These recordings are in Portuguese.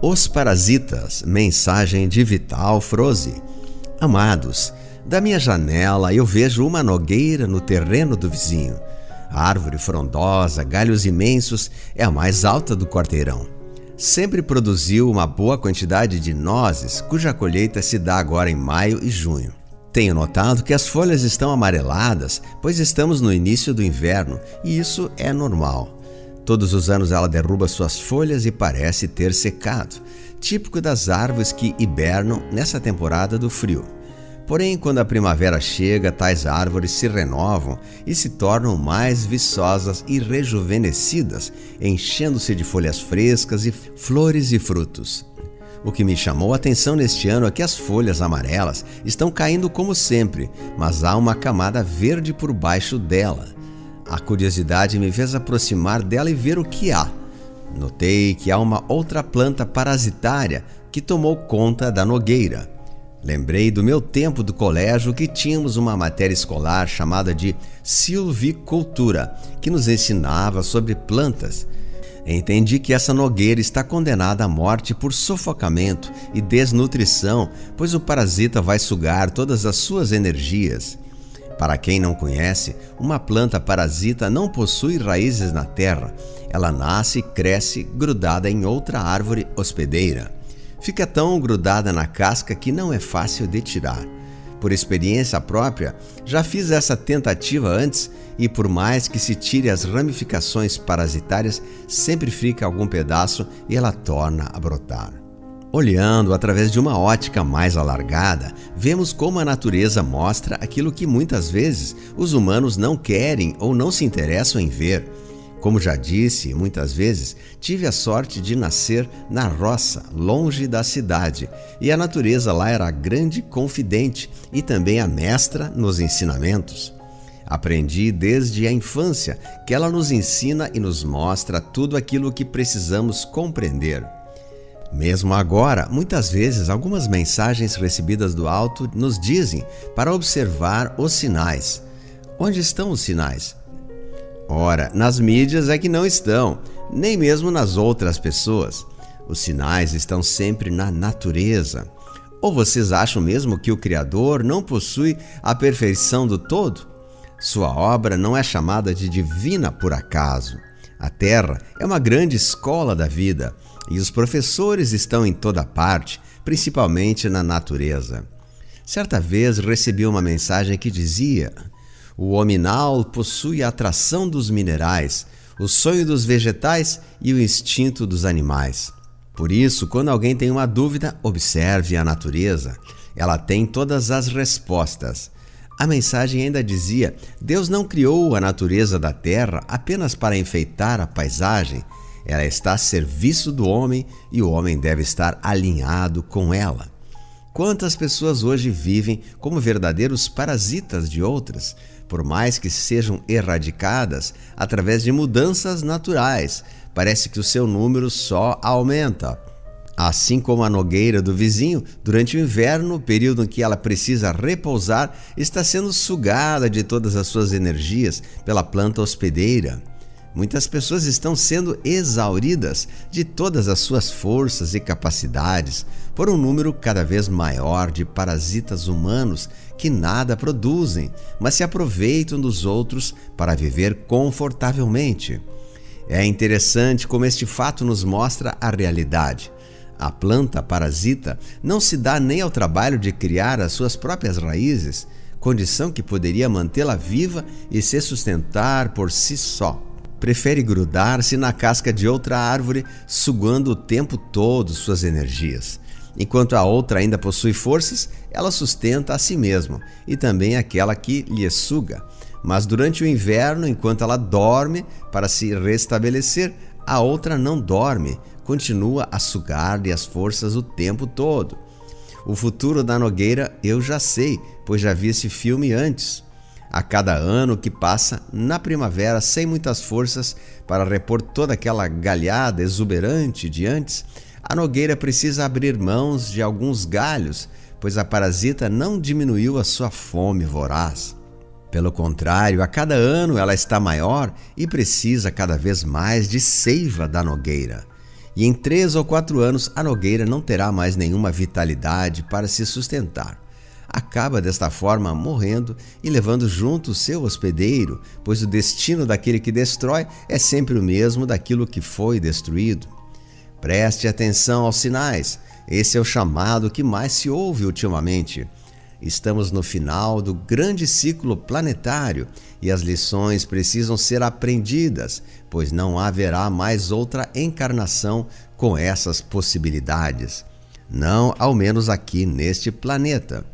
Os parasitas, mensagem de Vital Froze. Amados, da minha janela eu vejo uma nogueira no terreno do vizinho. A árvore frondosa, galhos imensos, é a mais alta do quarteirão. Sempre produziu uma boa quantidade de nozes, cuja colheita se dá agora em maio e junho. Tenho notado que as folhas estão amareladas, pois estamos no início do inverno, e isso é normal. Todos os anos ela derruba suas folhas e parece ter secado, típico das árvores que hibernam nessa temporada do frio. Porém, quando a primavera chega, tais árvores se renovam e se tornam mais viçosas e rejuvenescidas, enchendo-se de folhas frescas e flores e frutos. O que me chamou a atenção neste ano é que as folhas amarelas estão caindo como sempre, mas há uma camada verde por baixo dela. A curiosidade me fez aproximar dela e ver o que há. Notei que há uma outra planta parasitária que tomou conta da nogueira. Lembrei do meu tempo do colégio que tínhamos uma matéria escolar chamada de silvicultura, que nos ensinava sobre plantas. Entendi que essa nogueira está condenada à morte por sufocamento e desnutrição, pois o parasita vai sugar todas as suas energias. Para quem não conhece, uma planta parasita não possui raízes na terra. Ela nasce e cresce grudada em outra árvore hospedeira. Fica tão grudada na casca que não é fácil de tirar. Por experiência própria, já fiz essa tentativa antes e por mais que se tire as ramificações parasitárias, sempre fica algum pedaço e ela torna a brotar. Olhando através de uma ótica mais alargada, vemos como a natureza mostra aquilo que muitas vezes os humanos não querem ou não se interessam em ver. Como já disse, muitas vezes tive a sorte de nascer na roça, longe da cidade, e a natureza lá era a grande confidente e também a mestra nos ensinamentos. Aprendi desde a infância que ela nos ensina e nos mostra tudo aquilo que precisamos compreender. Mesmo agora, muitas vezes, algumas mensagens recebidas do alto nos dizem para observar os sinais. Onde estão os sinais? Ora, nas mídias é que não estão, nem mesmo nas outras pessoas. Os sinais estão sempre na natureza. Ou vocês acham mesmo que o Criador não possui a perfeição do todo? Sua obra não é chamada de divina por acaso. A Terra é uma grande escola da vida e os professores estão em toda parte, principalmente na natureza. Certa vez recebi uma mensagem que dizia: o hominal possui a atração dos minerais, o sonho dos vegetais e o instinto dos animais. Por isso, quando alguém tem uma dúvida, observe a natureza. Ela tem todas as respostas. A mensagem ainda dizia: Deus não criou a natureza da terra apenas para enfeitar a paisagem. Ela está a serviço do homem e o homem deve estar alinhado com ela. Quantas pessoas hoje vivem como verdadeiros parasitas de outras, por mais que sejam erradicadas através de mudanças naturais? Parece que o seu número só aumenta. Assim como a nogueira do vizinho, durante o inverno, período em que ela precisa repousar, está sendo sugada de todas as suas energias pela planta hospedeira. Muitas pessoas estão sendo exauridas de todas as suas forças e capacidades por um número cada vez maior de parasitas humanos que nada produzem, mas se aproveitam dos outros para viver confortavelmente. É interessante como este fato nos mostra a realidade. A planta parasita não se dá nem ao trabalho de criar as suas próprias raízes, condição que poderia mantê-la viva e se sustentar por si só. Prefere grudar-se na casca de outra árvore, sugando o tempo todo suas energias. Enquanto a outra ainda possui forças, ela sustenta a si mesma e também aquela que lhe suga. Mas durante o inverno, enquanto ela dorme para se restabelecer, a outra não dorme, continua a sugar-lhe as forças o tempo todo. O futuro da nogueira eu já sei, pois já vi esse filme antes. A cada ano que passa, na primavera, sem muitas forças para repor toda aquela galhada exuberante de antes, a nogueira precisa abrir mãos de alguns galhos, pois a parasita não diminuiu a sua fome voraz. Pelo contrário, a cada ano ela está maior e precisa cada vez mais de seiva da nogueira. e em 3 ou 4 anos a nogueira não terá mais nenhuma vitalidade para se sustentar. Acaba desta forma morrendo e levando junto o seu hospedeiro, pois o destino daquele que destrói é sempre o mesmo daquilo que foi destruído. Preste atenção aos sinais, esse é o chamado que mais se ouve ultimamente. Estamos no final do grande ciclo planetário e as lições precisam ser aprendidas, pois não haverá mais outra encarnação com essas possibilidades. Não, ao menos aqui neste planeta.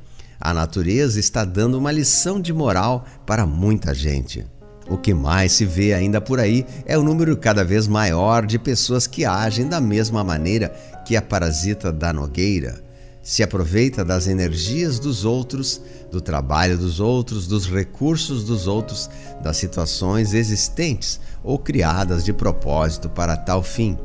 A natureza está dando uma lição de moral para muita gente. O que mais se vê ainda por aí é o número cada vez maior de pessoas que agem da mesma maneira que a parasita da nogueira. Se aproveita das energias dos outros, do trabalho dos outros, dos recursos dos outros, das situações existentes ou criadas de propósito para tal fim.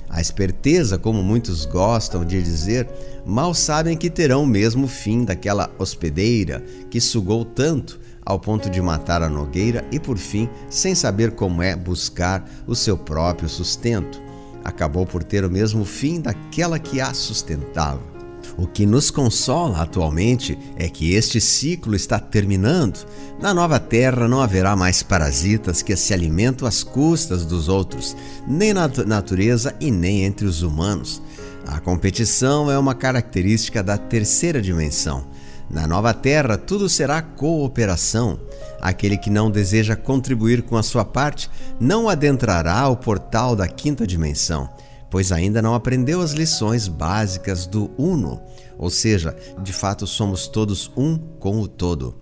A esperteza, como muitos gostam de dizer, mal sabem que terão o mesmo fim daquela hospedeira que sugou tanto ao ponto de matar a nogueira e, por fim, sem saber como é buscar o seu próprio sustento, acabou por ter o mesmo fim daquela que a sustentava. O que nos consola atualmente é que este ciclo está terminando. Na nova terra não haverá mais parasitas que se alimentam às custas dos outros, nem na natureza e nem entre os humanos. A competição é uma característica da terceira dimensão. Na nova terra, tudo será cooperação. Aquele que não deseja contribuir com a sua parte não adentrará o portal da quinta dimensão, pois ainda não aprendeu as lições básicas do Uno, ou seja, de fato somos todos um com o todo.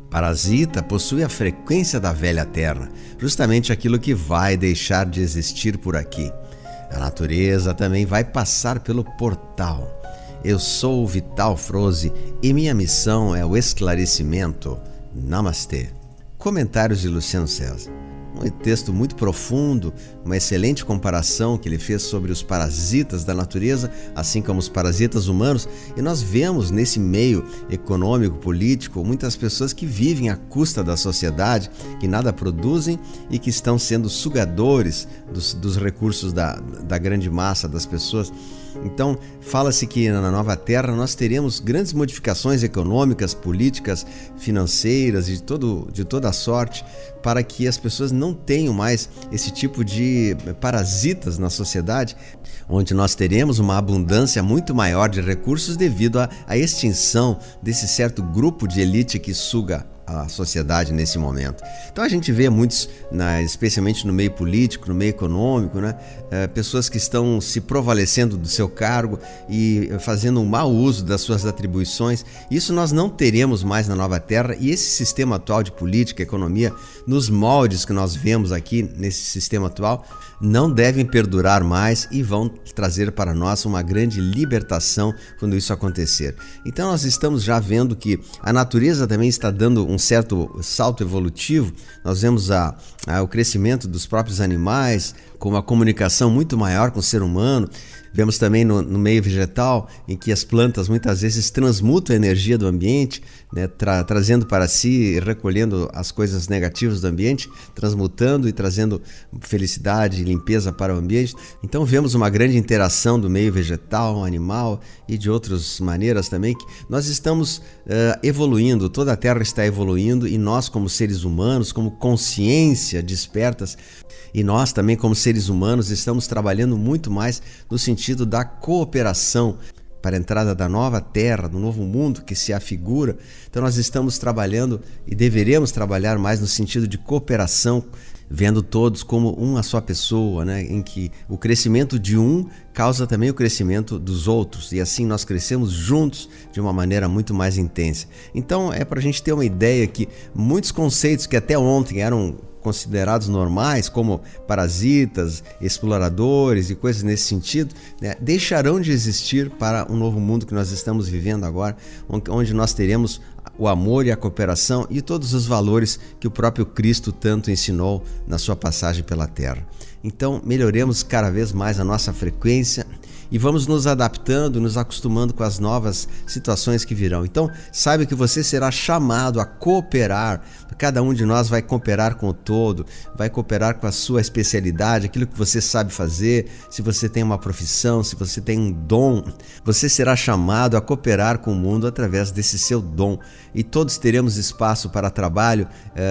Parasita possui a frequência da velha terra, justamente aquilo que vai deixar de existir por aqui. A natureza também vai passar pelo portal. Eu sou o Vital Froze e minha missão é o esclarecimento. Namastê. Comentários de Luciano César. Um texto muito profundo, uma excelente comparação que ele fez sobre os parasitas da natureza, assim como os parasitas humanos, e nós vemos nesse meio econômico, político, muitas pessoas que vivem à custa da sociedade, que nada produzem e que estão sendo sugadores dos recursos da grande massa das pessoas. Então, fala-se que na nova terra nós teremos grandes modificações econômicas, políticas, financeiras e de toda a sorte, para que as pessoas não tenham mais esse tipo de parasitas na sociedade, onde nós teremos uma abundância muito maior de recursos devido à extinção desse certo grupo de elite que suga a sociedade nesse momento. Então a gente vê muitos, especialmente no meio político, no meio econômico, pessoas que estão se provalecendo do seu cargo e fazendo um mau uso das suas atribuições. Isso nós não teremos mais na nova terra, e esse sistema atual de política, economia, nos moldes que nós vemos aqui nesse sistema atual, não devem perdurar mais e vão trazer para nós uma grande libertação quando isso acontecer. Então nós estamos já vendo que a natureza também está dando um certo salto evolutivo. Nós vemos o crescimento dos próprios animais, com uma comunicação muito maior com o ser humano. Vemos também no meio vegetal, em que as plantas muitas vezes transmutam a energia do ambiente, trazendo para si, recolhendo as coisas negativas do ambiente, transmutando e trazendo felicidade e limpeza para o ambiente. Então vemos uma grande interação do meio vegetal, animal e de outras maneiras também, que nós estamos evoluindo, toda a Terra está evoluindo, e nós como seres humanos, como consciência despertas, e nós também como seres humanos estamos trabalhando muito mais no sentido da cooperação para a entrada da nova terra, do novo mundo que se afigura. Então nós estamos trabalhando e deveremos trabalhar mais no sentido de cooperação, vendo todos como uma só pessoa, em que o crescimento de um causa também o crescimento dos outros, e assim nós crescemos juntos de uma maneira muito mais intensa. Então é para a gente ter uma ideia que muitos conceitos que até ontem eram considerados normais, como parasitas, exploradores e coisas nesse sentido, deixarão de existir para um novo mundo que nós estamos vivendo agora, onde nós teremos o amor e a cooperação e todos os valores que o próprio Cristo tanto ensinou na sua passagem pela Terra. Então, melhoremos cada vez mais a nossa frequência e vamos nos adaptando, nos acostumando com as novas situações que virão. Então, saiba que você será chamado a cooperar Cada um de nós vai cooperar com o todo, vai cooperar com a sua especialidade, aquilo que você sabe fazer. Se você tem uma profissão, se você tem um dom, você será chamado a cooperar com o mundo através desse seu dom. E todos teremos espaço para trabalho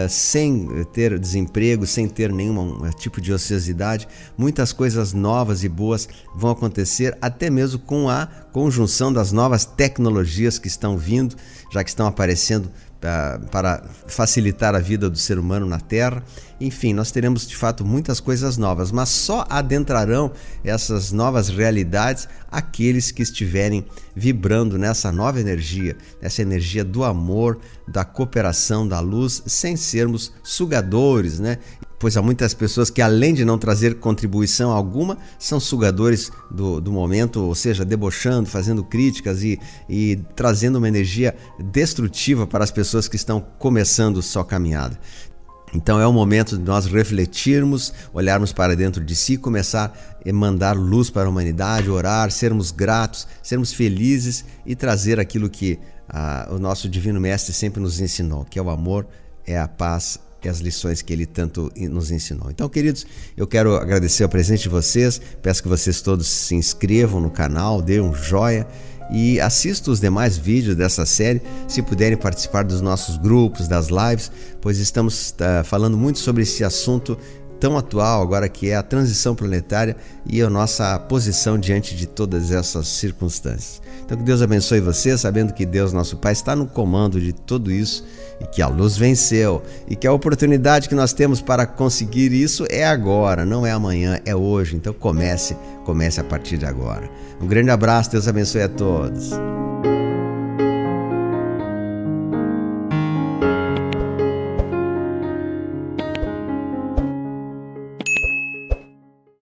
sem ter desemprego, sem ter nenhum tipo de ociosidade. Muitas coisas novas e boas vão acontecer, até mesmo com a conjunção das novas tecnologias que estão vindo, já que estão aparecendo para facilitar a vida do ser humano na Terra. Enfim, nós teremos de fato muitas coisas novas, mas só adentrarão essas novas realidades aqueles que estiverem vibrando nessa nova energia, essa energia do amor, da cooperação, da luz, sem sermos sugadores, né? Pois há muitas pessoas que, além de não trazer contribuição alguma, são sugadores do momento, ou seja, debochando, fazendo críticas e trazendo uma energia destrutiva para as pessoas que estão começando sua caminhada. Então é o momento de nós refletirmos, olharmos para dentro de si, começar a mandar luz para a humanidade, orar, sermos gratos, sermos felizes e trazer aquilo que o nosso Divino Mestre sempre nos ensinou, que é o amor, é a paz, e as lições que ele tanto nos ensinou. Então, queridos, eu quero agradecer a presença de vocês, peço que vocês todos se inscrevam no canal, dêem um joinha e assistam os demais vídeos dessa série, se puderem participar dos nossos grupos, das lives, pois estamos falando muito sobre esse assunto tão atual agora, que é a transição planetária e a nossa posição diante de todas essas circunstâncias. Então que Deus abençoe você, sabendo que Deus, nosso Pai, está no comando de tudo isso e que a luz venceu e que a oportunidade que nós temos para conseguir isso é agora, não é amanhã, é hoje. Então comece a partir de agora. Um grande abraço, Deus abençoe a todos.